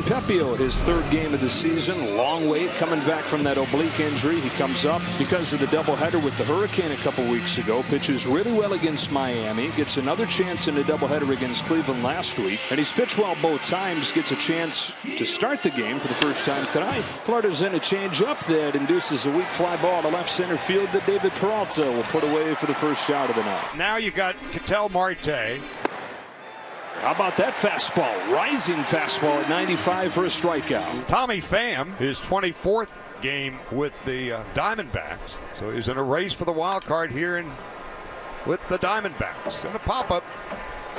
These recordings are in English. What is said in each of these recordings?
Cristian Pepiot, his third game of the season. Long wait coming back from that oblique injury. He comes up because of the doubleheader with the Hurricane a couple weeks ago. Pitches really well against Miami. Gets another chance in a doubleheader against Cleveland last week. And he's pitched well both times. Gets a chance to start the game for the first time tonight. Florida's in a changeup that induces a weak fly ball to left center field that David Peralta will put away for the first out of the night. Now you got Ketel Marte. How about that fastball? Rising fastball at 95 for a strikeout. Tommy Pham, his 24th game with the Diamondbacks. So he's in a race for the wild card here with the Diamondbacks. And a pop-up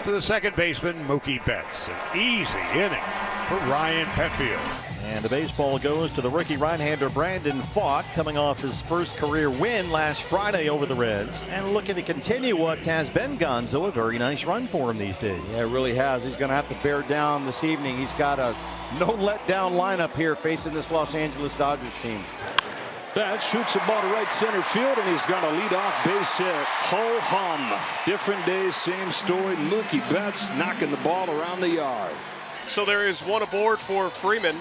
to the second baseman, Mookie Betts. An easy inning for Ryan Pepiot. And the baseball goes to the rookie right-hander Brandon Pfaadt, coming off his first career win last Friday over the Reds, and looking to continue what has been Gonzo, a very nice run for him these days. Yeah, it really has. He's going to have to bear down this evening. He's got a no letdown lineup here facing this Los Angeles Dodgers team. Betts shoots a ball to right center field, and he's got a leadoff base hit. Ho hum. Different days, same story. Mookie Betts knocking the ball around the yard. So there is one aboard for Freeman.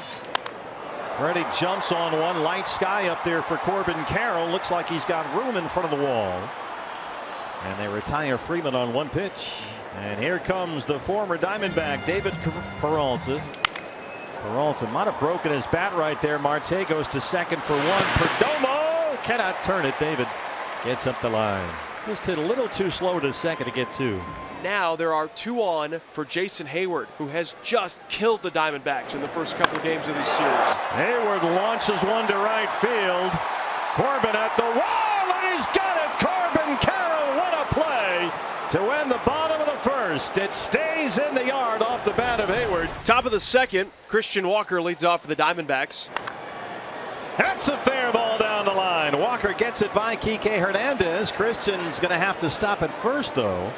Freddie jumps on one. Light sky up there for Corbin Carroll. Looks like he's got room in front of the wall. And they retire Freeman on one pitch. And here comes the former Diamondback, David Peralta. Peralta might have broken his bat right there. Marte goes to second for one. Perdomo cannot turn it. David gets up the line. Just hit a little too slow to second to get two. Now there are two on for Jason Heyward, who has just killed the Diamondbacks in the first couple of games of this series. Heyward launches one to right field. Corbin at the wall, and he's got it. Corbin Carroll, what a play to end the bottom of the first. It stays in the yard off the bat of Heyward. Top of the second, Christian Walker leads off for the Diamondbacks. That's a fair ball down the line. Walker gets it by Kike Hernandez. Christian's going to have to stop at first, though,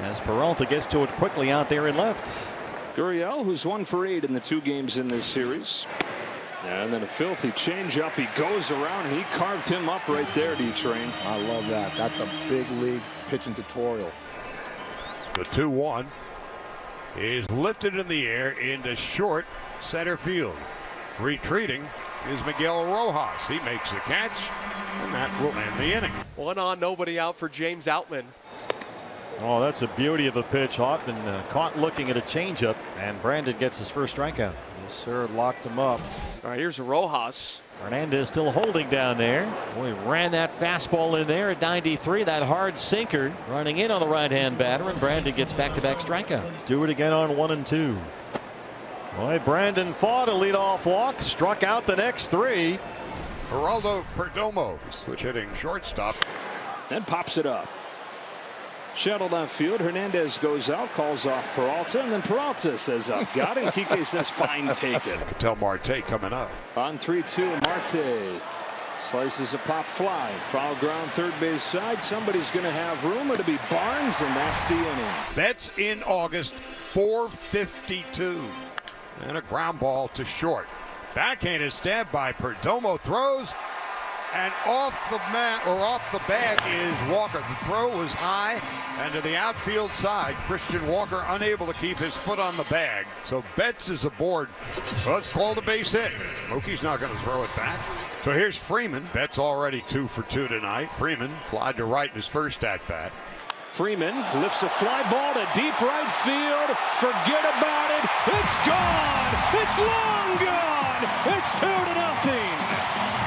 as Peralta gets to it quickly out there in left. Gurriel, who's 1 for 8 in the 2 games in this series. And then a filthy changeup. He goes around, and he carved him up right there, D-Train. I love that. That's a big league pitching tutorial. The 2-1 is lifted in the air into short center field. Retreating is Miguel Rojas. He makes the catch, and that will end the inning. 1 on, nobody out for James Outman. Oh, that's a beauty of a pitch. Hoffman caught looking at a changeup, and Brandon gets his first strikeout. Yes, sir. Locked him up. All right, here's Rojas. Hernandez still holding down there. Boy, ran that fastball in there at 93. That hard sinker running in on the right-hand batter, and Brandon gets back-to-back strikeouts. Do it again on 1 and 2. Boy, Brandon Pfaadt a leadoff walk, struck out the next 3. Geraldo Perdomo, switch hitting shortstop, And pops it up. Shuttle left field. Hernandez goes out, calls off Peralta, and then Peralta says, "I've got it." And Kike says, "Fine, take it." Ketel Marte coming up. On 3-2, Marte slices a pop fly. Foul ground, third base side. Somebody's going to have room. It'll be Barnes, and that's the inning. Betts in August, 452. And a ground ball to short. Backhanded stab by Perdomo, throws. And off the mat, or off the bag, is Walker. The throw was high and to the outfield side. Christian Walker unable to keep his foot on the bag. So Betts is aboard. Well, it's called a base hit. Mookie's not going to throw it back. So here's Freeman. Betts already 2 for 2 tonight. Freeman flied to right in his first at bat. Freeman lifts a fly ball to deep right field. Forget about it. It's gone. It's long gone. It's 2-0.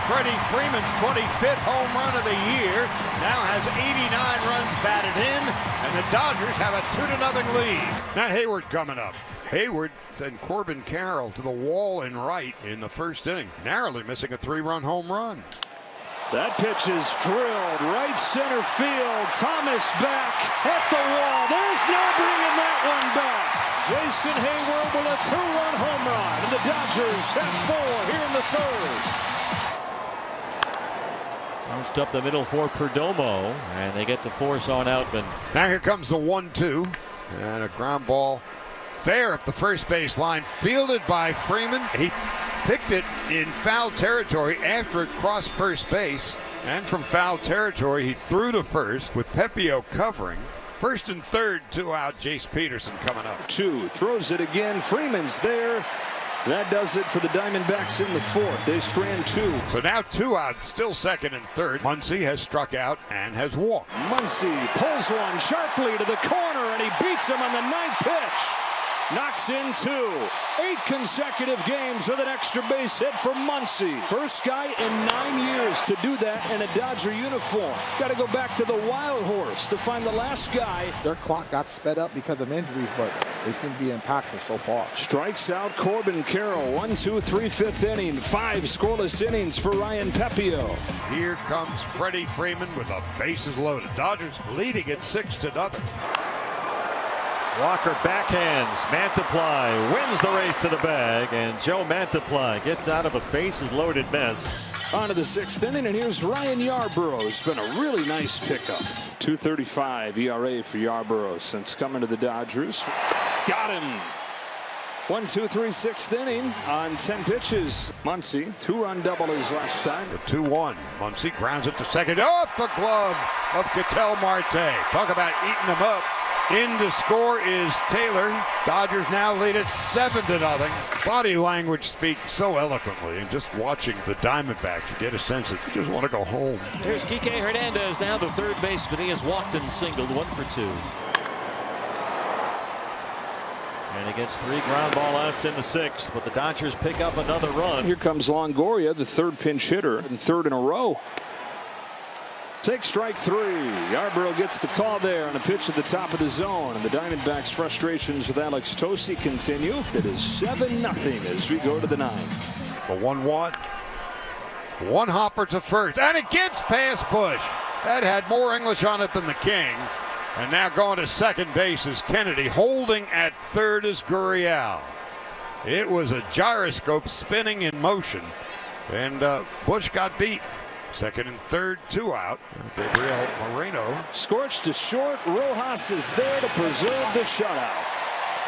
Freddie Freeman's 25th home run of the year now has 89 runs batted in, and the Dodgers have a 2-0 lead. Now Heyward coming up. Heyward sent Corbin Carroll to the wall in right in the first inning, narrowly missing a 3-run home run. That pitch is drilled right center field. Thomas back at the wall. There's no bringing that one back. Jason Heyward with a 2-run home run, and the Dodgers have 4 here in the third. Bounced up the middle for Perdomo, and they get the force on Outman. Now here comes the 1-2, and a ground ball fair up the first base line, fielded by Freeman. He picked it in foul territory after it crossed first base, and from foul territory he threw to first with Pepiot covering. First and third, 2 out. Jace Peterson coming up. 2 throws it again. Freeman's there. That does it for the Diamondbacks in the fourth. They strand 2. So now 2 out, still second and third. Muncy has struck out and has walked. Muncy pulls one sharply to the corner, and he beats him on the 9th pitch. Knocks in 2. 8 consecutive games with an extra base hit for Muncy. First guy in 9 years to do that in a Dodger uniform. Got to go back to the Wild Horse to find the last guy. Their clock got sped up because of injuries, but they seem to be impactful so far. Strikes out Corbin Carroll. 1, 2, 3, 5th inning. 5 scoreless innings for Ryan Pepio. Here comes Freddie Freeman with the bases loaded. Dodgers leading it 6-0. Walker backhands. Mantiply wins the race to the bag, and Joe Mantiply gets out of a bases loaded mess. On to the 6th inning, and here's Ryan Yarbrough. It's been a really nice pickup. 2.35 ERA for Yarbrough since coming to the Dodgers. Got him. 1, 2, 3, 6th inning on 10 pitches. Muncy, 2-run double his last time. The 2-1. Muncy grounds it to second. Off the glove of Ketel Marte. Talk about eating them up. In to score is Taylor. Dodgers now lead it 7-0. Body language speaks so eloquently, and just watching the Diamondbacks, you get a sense that you just want to go home. Here's Kike Hernandez, now the third baseman. He has walked and singled, 1 for 2. And he gets 3 ground ball outs in the 6th, but the Dodgers pick up another run. Here comes Longoria, the 3rd pinch hitter, and 3rd in a row. Take strike 3. Yarbrough gets the call there on a pitch at the top of the zone, and the Diamondbacks' frustrations with Alex Tosi continue. It is 7-0 as we go to the 9th. The 1-1. One hopper to first, and it gets past Bush. That had more English on it than the King. And now going to second base is Kennedy. Holding at third is Gurriel. It was a gyroscope spinning in motion, and Bush got beat. Second and third, 2 out. Gabriel Moreno. Scorched to short. Rojas is there to preserve the shutout.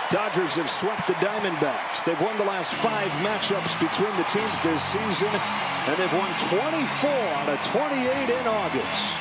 Dodgers have swept the Diamondbacks. They've won the last 5 matchups between the teams this season, and they've won 24 out of 28 in August.